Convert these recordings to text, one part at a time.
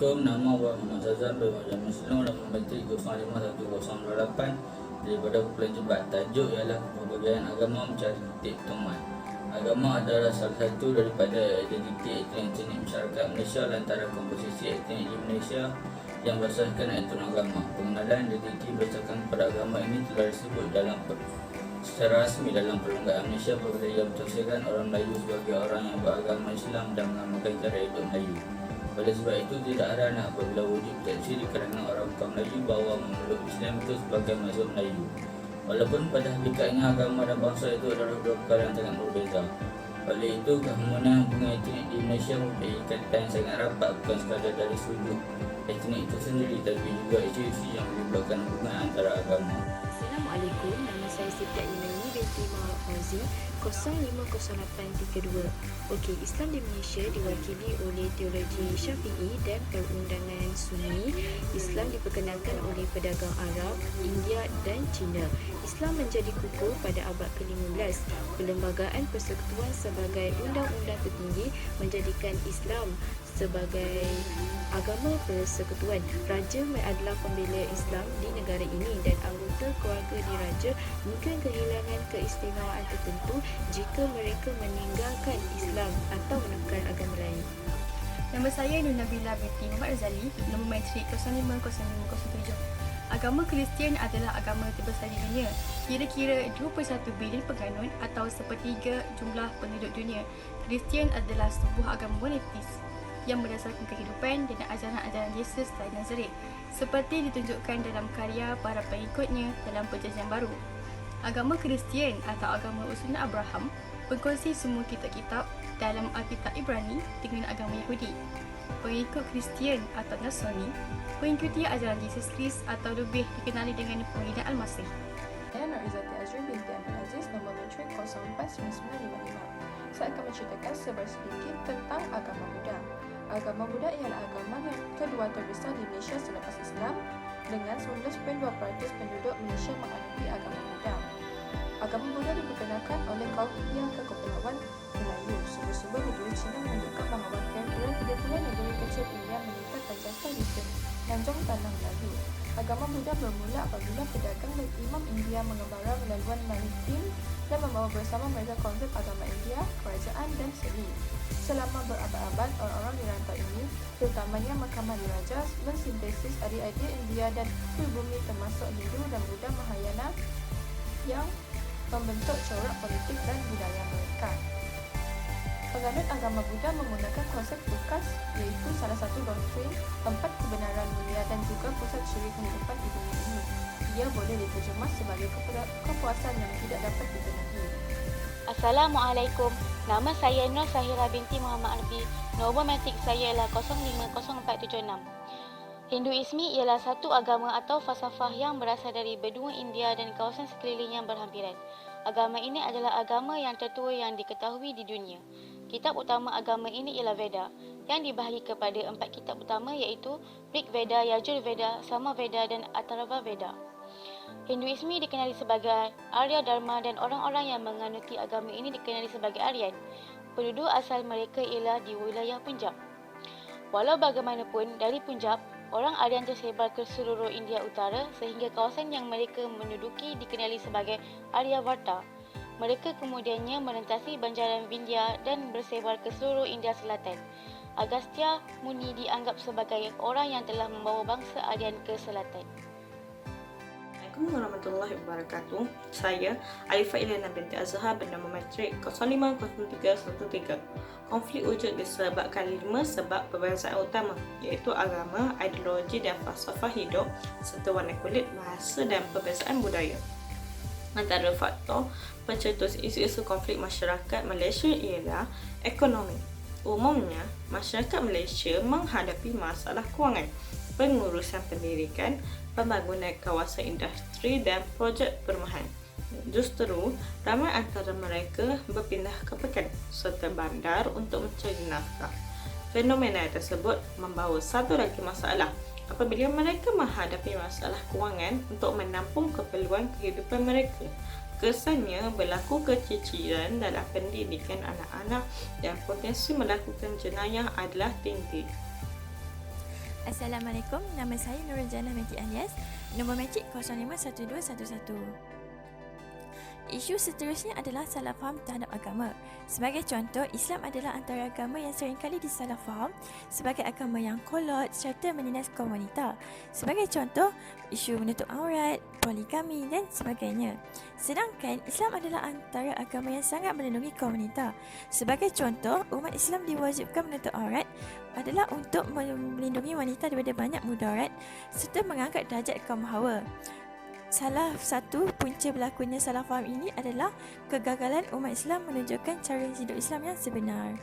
Assalamualaikum, nama Muhammad Sazan bin Majlis Muslim dan Menteri 051008 daripada Kumpulan Jebat. Tajuk ialah Pemberdayaan Agama Mencari Titik Teman. Agama adalah salah satu daripada identiti etnik masyarakat Malaysia lantaran komposisi etnik di Malaysia yang berasaskan aturan agama. Pengenalan identiti berdasarkan pada agama ini telah disebut secara rasmi dalam Perlembagaan Malaysia Pemberdayaan mentafsirkan orang Melayu sebagai orang yang beragama Islam dan mengamalkan cara hidup Melayu. Oleh sebab itu, tidak heran apabila wujud persepsi di kalangan orang kaum Melayu bahawa memeluk Islam itu sebagai mazhab Melayu. Walaupun pada hakikatnya agama dan bangsa itu adalah dua perkara yang sangat berbeza. Oleh itu, keharmonian hubungan etnik di Malaysia mempunyai ikatan yang sangat rapat bukan sekadar dari sudut etnik itu sendiri, tapi juga isu-isu yang melibatkan hubungan antara agama. Assalamualaikum, nama saya Siti Ainaini binti Muhammad Fauzi 050832. Okey, Islam di Malaysia diwakili oleh teologi Syafi'i dan perundangan Sunni. Islam diperkenalkan oleh pedagang Arab, India dan Cina. Islam menjadi kukuh pada abad ke-15. Perlembagaan Persekutuan sebagai undang-undang tertinggi menjadikan Islam sebagai agama persekutuan. Raja adalah pembela Islam di negara ini dan anggota keluarga diraja mungkin kehilangan keistimewaan tertentu jika mereka meninggalkan Islam atau menukar agama lain. Nama saya Nur Nabila binti Muhammad Razali, nombor matrik 050507. Agama Kristian adalah agama terbesar di dunia. Kira-kira 21 bilion penganut atau sepertiga jumlah penduduk dunia. Kristian adalah sebuah agama monoteis yang berdasarkan kehidupan dan ajaran-ajaran Yesus dari Nazaret, seperti ditunjukkan dalam karya para pengikutnya dalam Perjanjian Baru. Agama Kristian atau agama usulan Abraham berkongsi semua kitab-kitab dalam Alkitab Ibrani dengan agama Yahudi. Pengikut Kristian atau Nasrani mengikuti ajaran Yesus Kristus atau lebih dikenali dengan penghinaan Al-Masih. Saya Nur Izzati Azri binti Abdul Aziz, nombor matrik 049955. Saya akan menceritakan sedikit tentang agama Buddha. Agama Buddha ialah agama yang kedua terbesar di Malaysia selepas Islam dengan 19.2% penduduk Malaysia menganuti agama Buddha. Agama Buddha diperkenalkan oleh kaum India ke Kepulauan Melayu. Sumber-sumber budaya Cina menunjukkan bahawa kira-kira 30 negeri kecil India meningkat dan jatuh di semenanjung tanah Melayu. Agama Buddha bermula apabila pedagang dan imam India mengembara laluan maritim dan membawa bersama mereka konsep agama India, kerajaan dan seni. Selama berabad-abad, orang-orang di rantau ini, terutamanya mahkamah diraja, mensintesis idea India dan pribumi termasuk Hindu dan Buddha Mahayana yang membentuk corak politik dan budaya mereka. Penganut agama Buddha menggunakan konsep Bukas, iaitu salah satu doktrin tempat kebenaran mulia dan juga pusat ciri kehidupan di dunia ini. Ia boleh diterjemah sebagai kepuasan yang tidak dapat dipenuhi. Assalamualaikum, nama saya Nur Sahira binti Muhammad Arbi, nombor matrik saya ialah 050476. Hinduisme ialah satu agama atau falsafah yang berasal dari benua India dan kawasan sekeliling yang berhampiran. Agama ini adalah agama yang tertua yang diketahui di dunia. Kitab utama agama ini ialah Veda, yang dibahagi kepada 4 kitab utama iaitu Rig Veda, Yajur Veda, Sama Veda dan Atharva Veda. Hinduisme dikenali sebagai Arya Dharma dan orang-orang yang menganuti agama ini dikenali sebagai Aryan. Penduduk asal mereka ialah di wilayah Punjab. Walau bagaimanapun, dari Punjab, orang Aryan tersebar ke seluruh India Utara sehingga kawasan yang mereka menduduki dikenali sebagai Aryavarta. Mereka kemudiannya merentasi banjaran Vindhya dan bersebar ke seluruh India Selatan. Agastya Muni dianggap sebagai orang yang telah membawa bangsa Aryan ke selatan. Assalamualaikum warahmatullahi wabarakatuh. Saya Alifah Ilana binti Azhar bernama matrik 050313. Konflik wujud disebabkan 5 sebab perbezaan utama, iaitu agama, ideologi dan falsafah hidup serta warna kulit, bahasa dan perbezaan budaya. Antara faktor pencetus isu-isu konflik masyarakat Malaysia ialah ekonomi. Umumnya, masyarakat Malaysia menghadapi masalah kewangan, pengurusan pendidikan, pembangunan kawasan industri dan projek perumahan. Justru, ramai antara mereka berpindah ke pekan serta bandar untuk mencari nafkah. Fenomena tersebut membawa satu lagi masalah apabila mereka menghadapi masalah kewangan untuk menampung keperluan kehidupan mereka. Kesannya berlaku keciciran dalam pendidikan anak-anak dan potensi melakukan jenayah adalah tinggi. Assalamualaikum, nama saya Nurul Jannah binti Alias, nombor matrik 051211. Isu seterusnya adalah salah faham terhadap agama. Sebagai contoh, Islam adalah antara agama yang seringkali disalah faham sebagai agama yang kolot serta menindas kaum wanita. Sebagai contoh, isu menutup aurat, poligami dan sebagainya. Sedangkan Islam adalah antara agama yang sangat melindungi kaum wanita. Sebagai contoh, umat Islam diwajibkan menutup aurat adalah untuk melindungi wanita daripada banyak mudarat serta mengangkat darjat kaum hawa. Salah satu punca berlakunya salah faham ini adalah kegagalan umat Islam menunjukkan cara hidup Islam yang sebenar.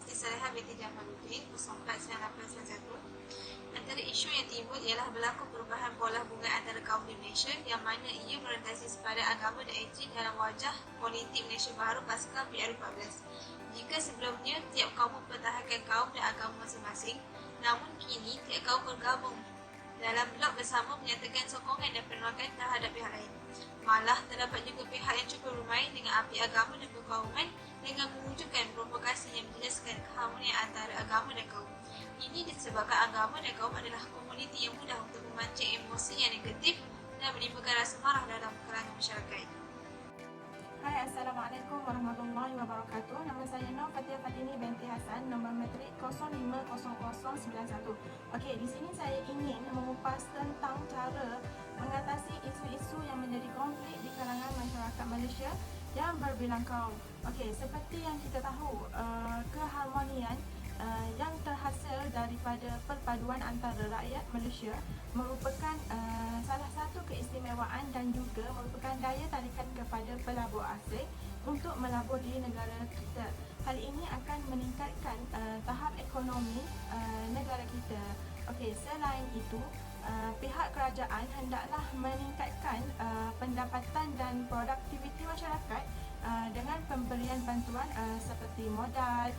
Saleha binti Jamaluddin 049891. Antara isu yang timbul ialah berlaku perubahan pola bunga antara kaum di Malaysia yang mana ia berorientasi kepada agama dan etnik dalam wajah politik Malaysia baru pasca PRU14. Jika sebelumnya tiap kaum mempertahankan kaum dan agama masing-masing, namun kini tiap kaum bergabung dalam blok bersama menyatakan sokongan dan penolakan terhadap pihak lain. Malah terdapat juga pihak yang cuba bermain dengan api agama dan perkauman dengan mewujudkan provokasi yang menjelaskan keharmonian antara agama dan kaum. Ini disebabkan agama dan kaum adalah komuniti yang mudah untuk memancing emosi yang negatif dan menimbulkan rasa marah dalam kalangan masyarakat. Hai, Assalamualaikum warahmatullahi wabarakatuh. Nama saya Nur Fatia Fatini binti Hasan, nombor matrik 050091. Okey, di sini saya ingin mengupas tentang cara mengatasi isu-isu yang menjadi konflik di kalangan masyarakat Malaysia yang berbilang kaum. Okey, seperti yang kita tahu, keharmonian yang terhasil daripada perpaduan antara rakyat Malaysia merupakan salah satu keistimewaan dan juga merupakan daya tarikan kepada pelabur asing untuk melabur di negara kita. Hal ini akan meningkatkan tahap ekonomi negara kita. Okey, selain itu, pihak kerajaan hendaklah meningkatkan pendapatan dan produktiviti masyarakat dengan pemberian bantuan seperti modal,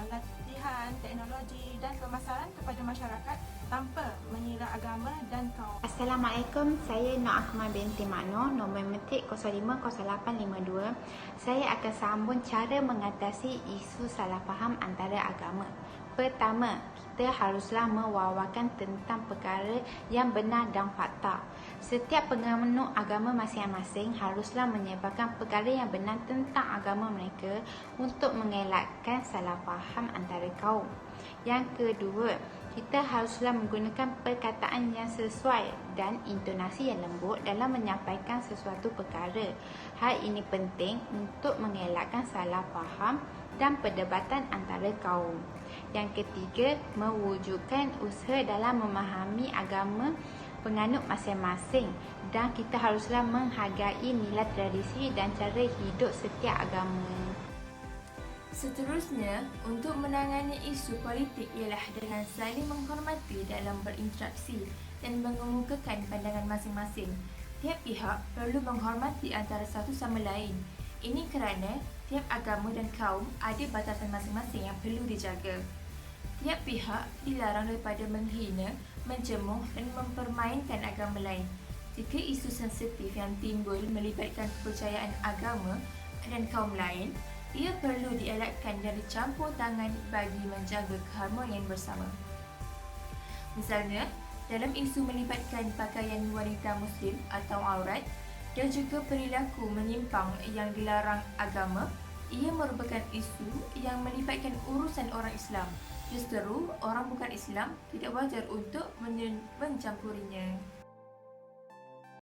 latihan, teknologi dan pemasaran kepada masyarakat tanpa mengira agama dan kaum. Assalamualaikum, saya Nur Akmal binti Makno, nombor matrik 050852. Saya akan sambung cara mengatasi isu salah faham antara agama. Pertama, kita haruslah mewawarkan tentang perkara yang benar dan fakta. Setiap penganut agama masing-masing haruslah menyebarkan perkara yang benar tentang agama mereka untuk mengelakkan salah faham antara kaum. Yang kedua, kita haruslah menggunakan perkataan yang sesuai dan intonasi yang lembut dalam menyampaikan sesuatu perkara. Hal ini penting untuk mengelakkan salah faham dan perdebatan antara kaum. Yang ketiga, mewujudkan usaha dalam memahami agama penganut masing-masing dan kita haruslah menghargai nilai tradisi dan cara hidup setiap agama. Seterusnya, untuk menangani isu politik ialah dengan saling menghormati dalam berinteraksi dan mengemukakan pandangan masing-masing. Tiap pihak perlu menghormati antara satu sama lain. Ini kerana tiap agama dan kaum ada batasan masing-masing yang perlu dijaga. Tiap pihak dilarang daripada menghina, mencemuh dan mempermainkan agama lain. Jika isu sensitif yang timbul melibatkan kepercayaan agama dan kaum lain, ia perlu dielakkan dari campur tangan bagi menjaga keharmonian bersama. Misalnya, dalam isu melibatkan pakaian wanita Muslim atau aurat dan juga perilaku menyimpang yang dilarang agama, ia merupakan isu yang melibatkan urusan orang Islam. Justeru, orang bukan Islam tidak wajar untuk mencampurinya.